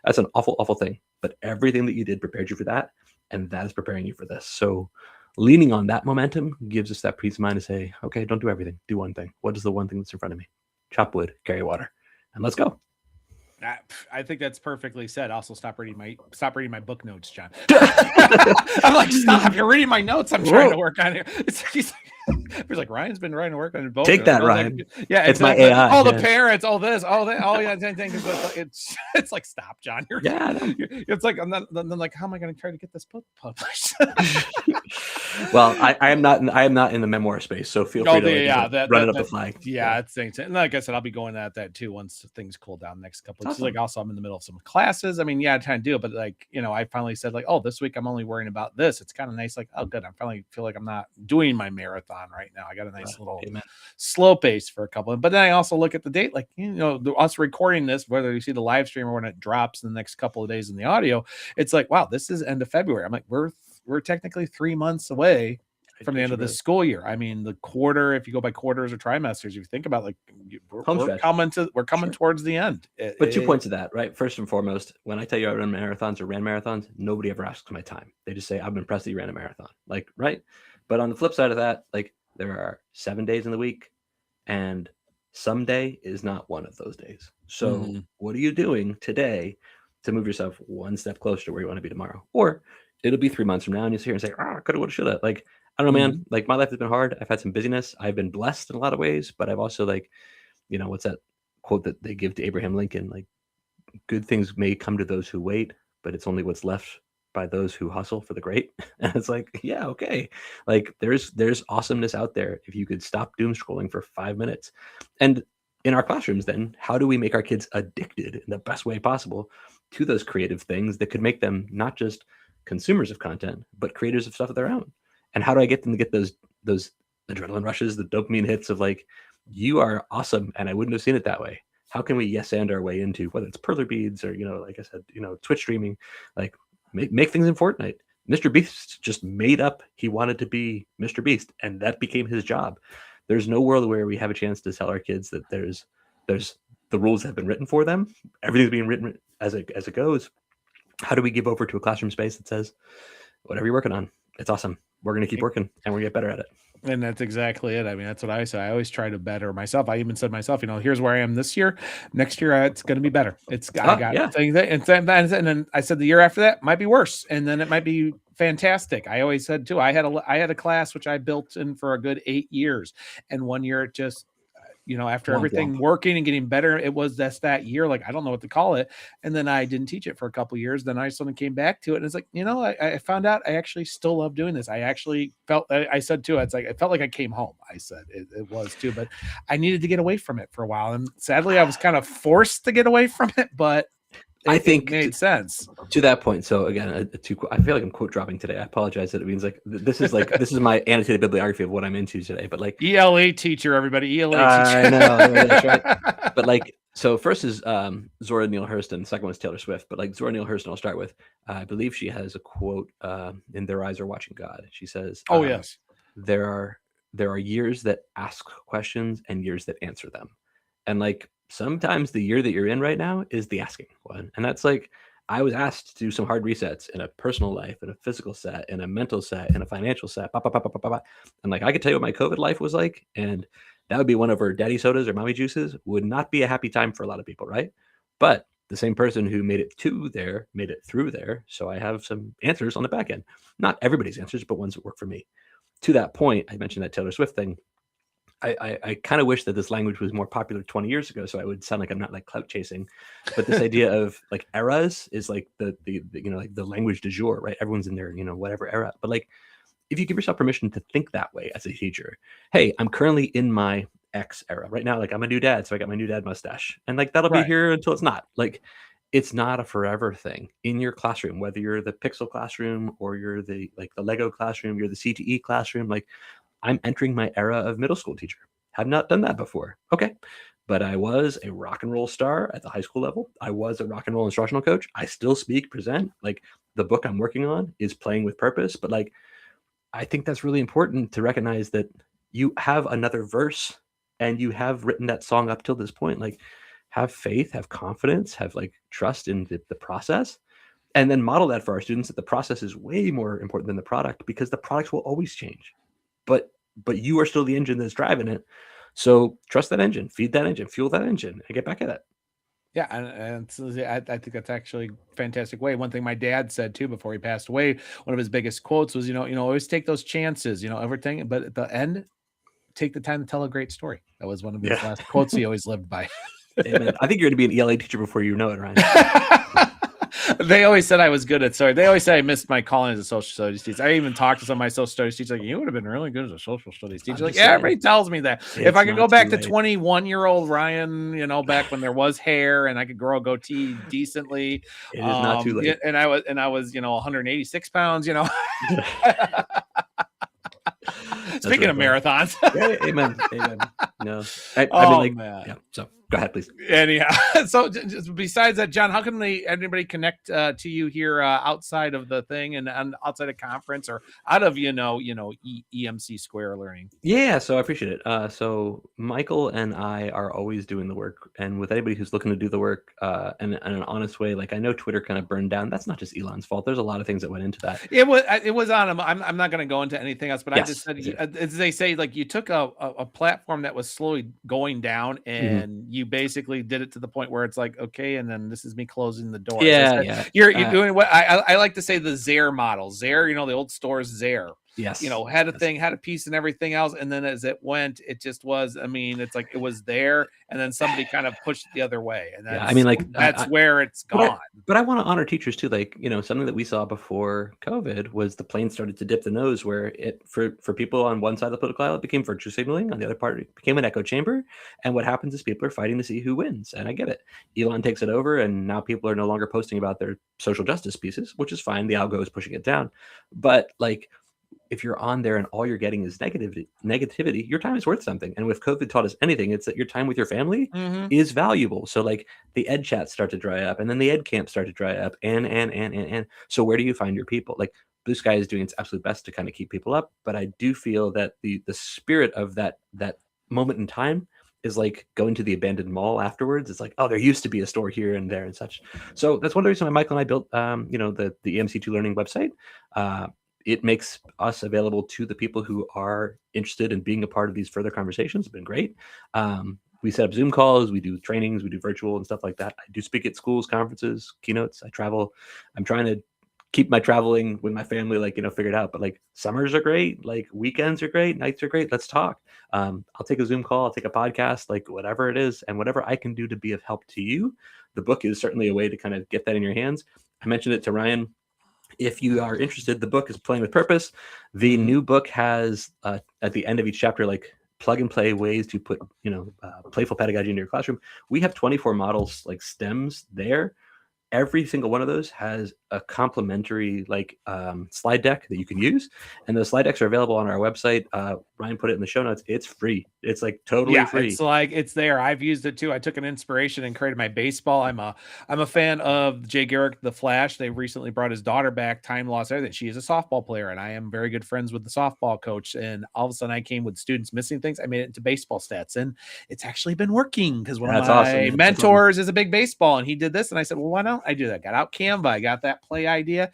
That's an awful, awful thing. But everything that you did prepared you for that, and that is preparing you for this. So leaning on that momentum gives us that peace of mind to say, okay, don't do everything. Do one thing. What is the one thing that's in front of me? Chop wood, carry water, and let's go. I think that's perfectly said. Also, stop reading my book notes, John. I'm like, stop! You're reading my notes. I'm trying to work on here. He's like, Ryan's been trying to work on a book. Take that, Ryan. Like, yeah, it's exactly. my AI. All the parents, all this, all that, all yeah, it's like, stop, John. It's like I'm like, how am I going to try to get this book published? Well, I am not in the memoir space, so feel free to run it up the flag. Yeah, it's things. And like I said, I'll be going at that too once things cool down next couple of weeks. Like also I'm in the middle of some classes. I mean, yeah, I try to do it, but like, I finally said like, oh, this week I'm only worrying about this. It's kind of nice. Like, oh, good. I finally feel like I'm not doing my marathon right now. I got a nice little slow pace for a couple. But then I also look at the date, like, us recording this, whether you see the live stream or when it drops in the next couple of days in the audio, it's like, wow, this is end of February. I'm like, we're technically 3 months away from the end of the school year. I mean, the quarter, if you go by quarters or trimesters, if you think about like we're coming towards the end. But 2 points of that, right? First and foremost, when I tell you I run marathons or ran marathons, nobody ever asks my time. They just say, I'm impressed that you ran a marathon. Like, right? But on the flip side of that, like there are 7 days in the week and someday is not one of those days. So what are you doing today to move yourself one step closer to where you want to be tomorrow? Or it'll be 3 months from now and you sit here and say, coulda, woulda, shoulda. Like, I don't know, man. Like my life has been hard. I've had some busyness. I've been blessed in a lot of ways, but I've also like, what's that quote that they give to Abraham Lincoln? Like, good things may come to those who wait, but it's only what's left by those who hustle for the great. And it's like, yeah, okay. Like there's awesomeness out there if you could stop doom scrolling for 5 minutes. And in our classrooms, then how do we make our kids addicted in the best way possible to those creative things that could make them not just consumers of content, but creators of stuff of their own? And how do I get them to get those adrenaline rushes, the dopamine hits of like, you are awesome and I wouldn't have seen it that way. How can we yes and our way into whether it's perler beads or, like I said, Twitch streaming, like make things in Fortnite. Mr. Beast just made up he wanted to be Mr. Beast and that became his job. There's no world where we have a chance to tell our kids that there's the rules have been written for them. Everything's being written as it goes. How do we give over to a classroom space that says, whatever you're working on, it's awesome. We're going to keep working and we're going to get better at it. And that's exactly it. I mean, that's what I say. I always try to better myself. I even said myself, here's where I am this year. Next year, it's going to be better. I got things. And then I said the year after that might be worse. And then it might be fantastic. I always said too, I had a class, which I built in for a good 8 years. And 1 year it just, after everything working and getting better, it was that year, like, I don't know what to call it. And then I didn't teach it for a couple of years. Then I suddenly came back to it. And it's like, I found out I actually still love doing this. I actually I said too, it's like, I felt like I came home. I said it was too, but I needed to get away from it for a while. And sadly I was kind of forced to get away from it, but I think it made sense to that point. So again, I feel like I'm quote dropping today. I apologize that it means like this is my annotated bibliography of what I'm into today. But like ELA teacher, everybody, ELA teacher. I know, that's right. But like, so first is Zora Neale Hurston. The second one is Taylor Swift. But like Zora Neale Hurston, I'll start with. I believe she has a quote: "In their eyes are watching God." She says, "Oh yes, there are years that ask questions and years that answer them," and like. Sometimes the year that you're in right now is the asking one. And that's like, I was asked to do some hard resets in a personal life, in a physical set, in a mental set, in a financial set. And like, I could tell you what my COVID life was like. And that would be one of her daddy sodas or mommy juices would not be a happy time for a lot of people, right? But the same person who made it to there, made it through there. So I have some answers on the back end. Not everybody's answers, but ones that work for me. To that point, I mentioned that Taylor Swift thing. I kind of wish that this language was more popular 20 years ago, so I would sound like I'm not like clout chasing. But this idea of like eras is like the like the language du jour, right? Everyone's in their whatever era. But like, if you give yourself permission to think that way as a teacher, hey, I'm currently in my X era right now. Like I'm a new dad, so I got my new dad mustache, and like that'll be here until it's not. Like it's not a forever thing in your classroom, whether you're the Pixel classroom or you're the Lego classroom, you're the CTE classroom, like. I'm entering my era of middle school teacher. Have not done that before. Okay. But I was a rock and roll star at the high school level. I was a rock and roll instructional coach. I still speak, present. Like the book I'm working on is Playing with Purpose. But like, I think that's really important to recognize that you have another verse and you have written that song up till this point. Like have faith, have confidence, have like trust in the process, and then model that for our students that the process is way more important than the product, because the products will always change. But you are still the engine that's driving it. So trust that engine, feed that engine, fuel that engine, and get back at it. Yeah, and so I think that's actually a fantastic way. One thing my dad said too before he passed away, one of his biggest quotes was, always take those chances, everything, but at the end, take the time to tell a great story. That was one of his Yeah. last quotes he always lived by. Amen. I think you're going to be an ELA teacher before you know it, Ryan. They always said I was good at story. They always say I missed my calling as a social studies teacher. I even talked to some of my social studies teachers, like, you would have been really good as a social studies teacher. Like, yeah, everybody tells me that. If I could go back to 21-year-old Ryan, back when there was hair and I could grow a goatee decently, it is not too late. And I was 186 pounds. Speaking of marathons. Yeah, amen. No, I mean, man. Yeah. So go ahead, please. Anyhow, so just besides that, John, how can anybody connect to you here outside of the thing and outside of conference or out of EMC Square Learning? Yeah, so I appreciate it. So Michael and I are always doing the work, and with anybody who's looking to do the work in an honest way, like I know Twitter kind of burned down. That's not just Elon's fault. There's a lot of things that went into that. It was on him. I'm not going to go into anything else, but yes, I just said, as they say, like you took a platform that was slowly going down, and you basically did it to the point where it's like, okay, and then this is me closing the door. Yeah. You're doing what I like to say, the Zaire model. Zaire, the old stores Zaire. Yes. Had a thing, had a piece and everything else. And then as it went, it just was, it's like it was there. And then somebody kind of pushed it the other way. And that's where it's gone. But I want to honor teachers too. Like, something that we saw before COVID was the plane started to dip the nose, where it, for people on one side of the political aisle, it became virtue signaling. On the other part, it became an echo chamber. And what happens is people are fighting to see who wins. And I get it. Elon takes it over, and now people are no longer posting about their social justice pieces, which is fine. The algo is pushing it down. But like, if you're on there and all you're getting is negativity, your time is worth something. And if COVID taught us anything, it's that your time with your family is valuable. So like the ed chats start to dry up, and then the ed camps start to dry up, and so where do you find your people? Like Blue Sky is doing its absolute best to kind of keep people up, but I do feel that the spirit of that moment in time is like going to the abandoned mall afterwards. It's like, oh, there used to be a store here and there and such. So that's one of the reasons why Michael and I built the EMC2 Learning website. It makes us available to the people who are interested in being a part of these further conversations. It's been great. We set up Zoom calls, we do trainings, we do virtual and stuff like that. I do speak at schools, conferences, keynotes. I travel. I'm trying to keep my traveling with my family, figured out. But like summers are great, like weekends are great, nights are great. Let's talk. I'll take a Zoom call, I'll take a podcast, like whatever it is, and whatever I can do to be of help to you. The book is certainly a way to kind of get that in your hands. I mentioned it to Ryan. If you are interested, the book is Playing with Purpose. The new book has at the end of each chapter, like plug and play ways to put, playful pedagogy into your classroom. We have 24 models, like stems there. Every single one of those has a complimentary slide deck that you can use, and those slide decks are available on our website. Ryan put it in the show notes. It's free. It's like totally free. It's like it's there. I've used it too. I took an inspiration and created my baseball. I'm a fan of Jay Garrick, the Flash. They recently brought his daughter back. Time lost everything. She is a softball player, and I am very good friends with the softball coach. And all of a sudden, I came with students missing things. I made it into baseball stats, and it's actually been working because one of my mentors is a big baseball, and he did this, and I said, well, why don't I do that? Got out Canva. I got that play idea.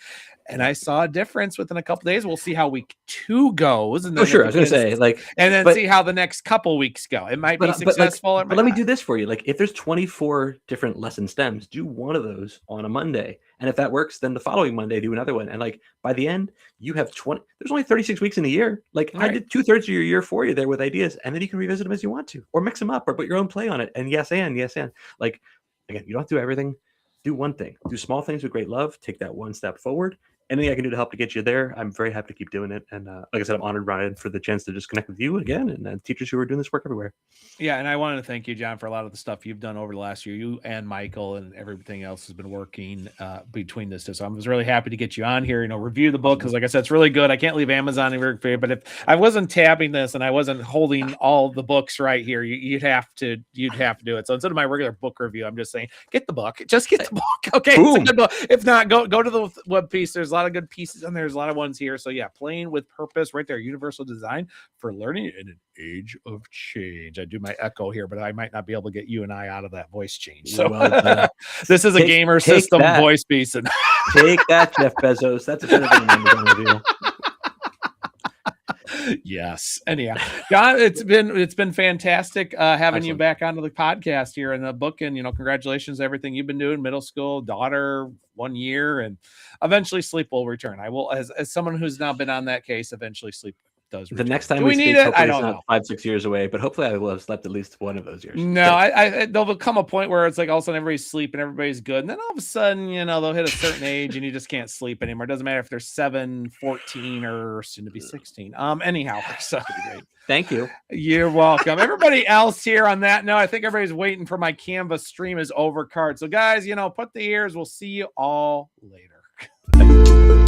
And I saw a difference within a couple of days. We'll see how week 2 goes. And then I was going to say, and then see how the next couple weeks go. It might be successful. But let me do this for you. Like, if there's 24 different lesson stems, do one of those on a Monday. And if that works, then the following Monday, do another one. And like by the end, you have 20. There's only 36 weeks in a year. Like I did 2/3 of your year for you there with ideas, and then you can revisit them as you want to, or mix them up, or put your own play on it. And yes, and like again, you don't have to do everything. Do one thing. Do small things with great love. Take that one step forward. Anything I can do to help to get you there, I'm very happy to keep doing it. And like I said, I'm honored, Ryan, for the chance to just connect with you again, and teachers who are doing this work everywhere. Yeah, and I wanted to thank you, John, for a lot of the stuff you've done over the last year. You and Michael and everything else has been working between this. So I was really happy to get you on here. Review the book because, like I said, it's really good. I can't leave Amazon anywhere, but if I wasn't tabbing this and I wasn't holding all the books right here, you'd have to do it. So instead of my regular book review, I'm just saying, get the book. Just get the book. Okay, it's a good book. If not, go to the web piece. There's a lot of good pieces in there. There's a lot of ones here. So yeah, playing with purpose right there. Universal design for learning in an age of change. I do my echo here, but I might not be able to get you and I out of that voice change. So Well, this is a gamer system voice piece. And take that, Jeff Bezos. That's a better thing than I'm going to do. Yes. Anyhow, John, it's been fantastic having you back onto the podcast here in the book, and congratulations on everything you've been doing. Middle school, daughter, 1 year, and eventually sleep will return. I will, as someone who's now been on that case, eventually sleep does return. The next time we speak, hopefully it's not 5-6 years away, but hopefully I will have slept at least one of those years. No, there'll come a point where it's like all of a sudden everybody's sleeping, everybody's good, and then all of a sudden, they'll hit a certain age and you just can't sleep anymore. It doesn't matter if they're 7, 14, or soon to be 16. Anyhow, so great. Thank you. You're welcome. Everybody else here on that note, I think everybody's waiting for my Canvas stream is over card. So guys, put the ears. We'll see you all later.